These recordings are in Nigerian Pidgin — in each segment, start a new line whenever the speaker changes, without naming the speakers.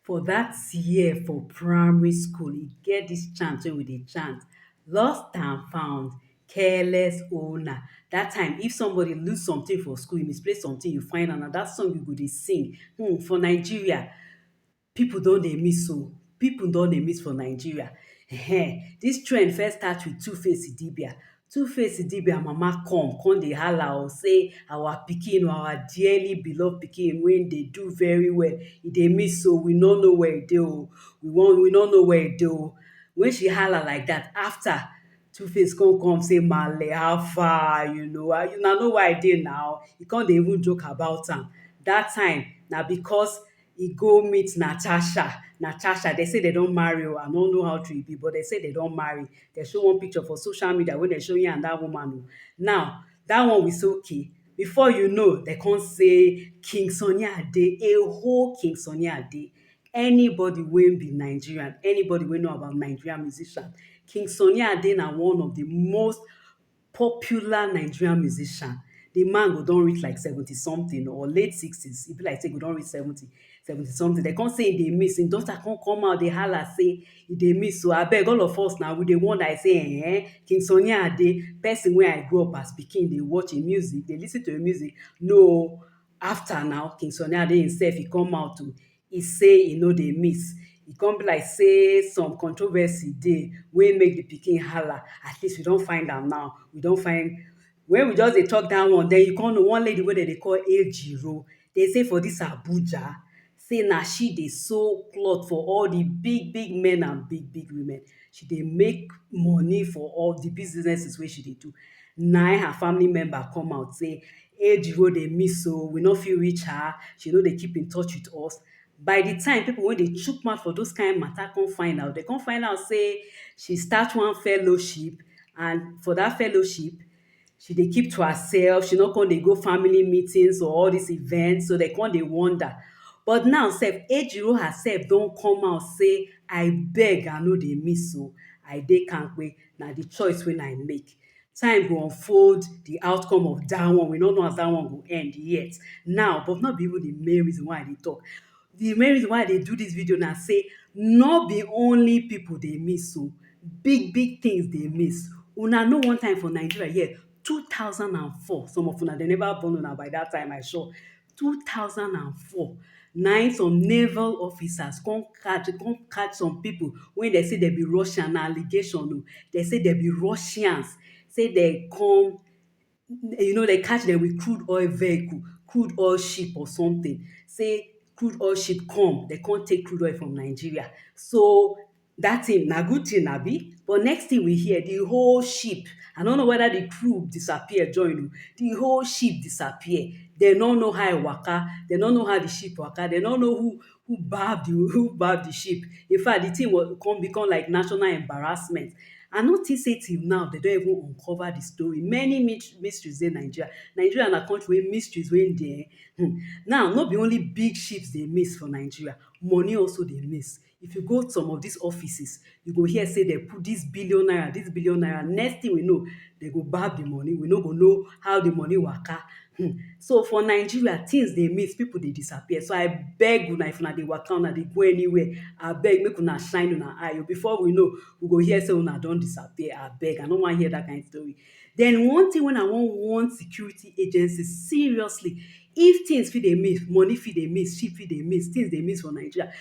For that year for primary school, e get dis chant wey we dey chant, lost and found, careless owner. Dat time if somebody lose something for school, you misplace something, you find am, na dat song you go dey sing. For Nigeria, people don dey miss oo, people don dey miss for Nigeria. Dis trend first start with Two-Face Idibia. Two-Face Idibia mama come dey hala say our pikin, our dearly beloved pikin wey dey do very well, e dey miss oo, we no know where e dey oo, we no know where e dey oo. When she hala like dat, after Two-Face come say maale how far una know where I dey now. E come dey even joke about am. Dat time na because e go meet Natasha. Dey say dem don marry oo, I no know how true e be, but dey say dem don marry. Dey show one picture for social media wey dey show him and dat woman oo. Now dat one we say okay, before you know dey come say King Sunny Ade, a whole King Sunny Ade. Anybody wey be Nigerian, anybody wey know about Nigerian musician, King Sunny Ade na one of the most popular Nigerian musician. The man go don reach like 70 something or late 60s. E be like say e go don reach 70 something. Dey come say e dey miss. Im daughter come out dey hala say e dey miss oo. Abeg all of us now we dey wonder. I say King Sunny Ade, person wey I grow up as pikin dey watch im music, dey lis ten to im music. No, after now King Sunny Ade himself e come out oo. E say e no dey miss. E come be like say some controversy dey wey make the pikin hala. At least we don find am now. We don find. When we just dey talk dat one, then you come know one lady wey dem dey call Ejiro. Dey say for dis Abuja, say na she dey sew cloth for all the big men and big women. She dey make money for all the businesses wey she dey do. Na her family member come out say Ejiro dey miss oo, we no fit reach her, she no dey keep in touch with us. By the time people wey dey chook mouth for those kind matter come find out, dey come find out say she start one fellowship, and for dat fellowship she dey keep to herself. She no come dey go family meetings or all these events, so dey come dey wonder. But now sef, Ejiro herself don come out say abeg I no dey miss oo, I dey kampe, na the choice wey I make. Time go unfold the outcome of dat one. We no know as dat one go end yet. Now, but no be even the main reason why I dey talk. The main reason why I dey do dis video na say no be only people dey miss oo, big things dey miss. Una know one time for Nigeria here, 2004, some of una dem never born una by dat time I sure. 2004, na im some naval officers come catch some people wey dey say dem be Russian. Na allegation oo. Dey say dem be Russians, say dem come, dey catch dem with crude oil vehicle, crude oil ship or something. Say crude oil ship come, dey come take crude oil from Nigeria. So dat thing na good thing abi? But next thing we hear, the whole ship, I no know whether the crew disappear join oo, the whole ship disappear. Dem no know how e waka, dem no know how the ship waka, dem no know who gbab the ship. In fact, the thing come become like national embarrassment. I no think say till now dem don even uncover the story. Many mysteries dey Nigeria. Nigeria na country wey mysteries wey dey. Now, no be only big ships dey miss for Nigeria, money also dey miss. If you go some of these offices, you go hear say dem put this billion naira. Next thing we know, dem go gbab the money. We no go know how the money waka. So for Nigeria, things dey miss, people dey disappear. So I beg una, if una dey waka, una dey go anywhere, abeg make una shine una eye oo. Before we know, we go hear say una don disappear. Abeg, I no wan hear dat kind story. Then one thing wey I wan warn security agencies seriously, if things fit dey miss, money fit dey miss, ship fit dey miss, things dey miss for Nigeria,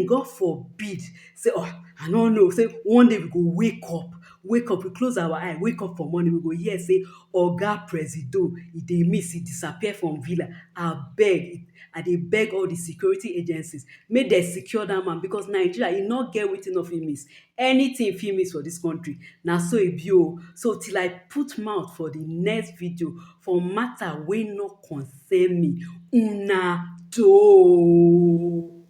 God forbid say I no know, say one day we go wake up, we close our eye, wake up for morning, we go hear say Oga Presido e dey miss, e disappear from villa. Abeg, I dey beg all the security agencies make dem secure dat man, because Nigeria e no get wetin no fit miss. Anything fit miss for dis country. Na so e be oo. So till I put mouth for the next video for matter wey no concern me, una doh.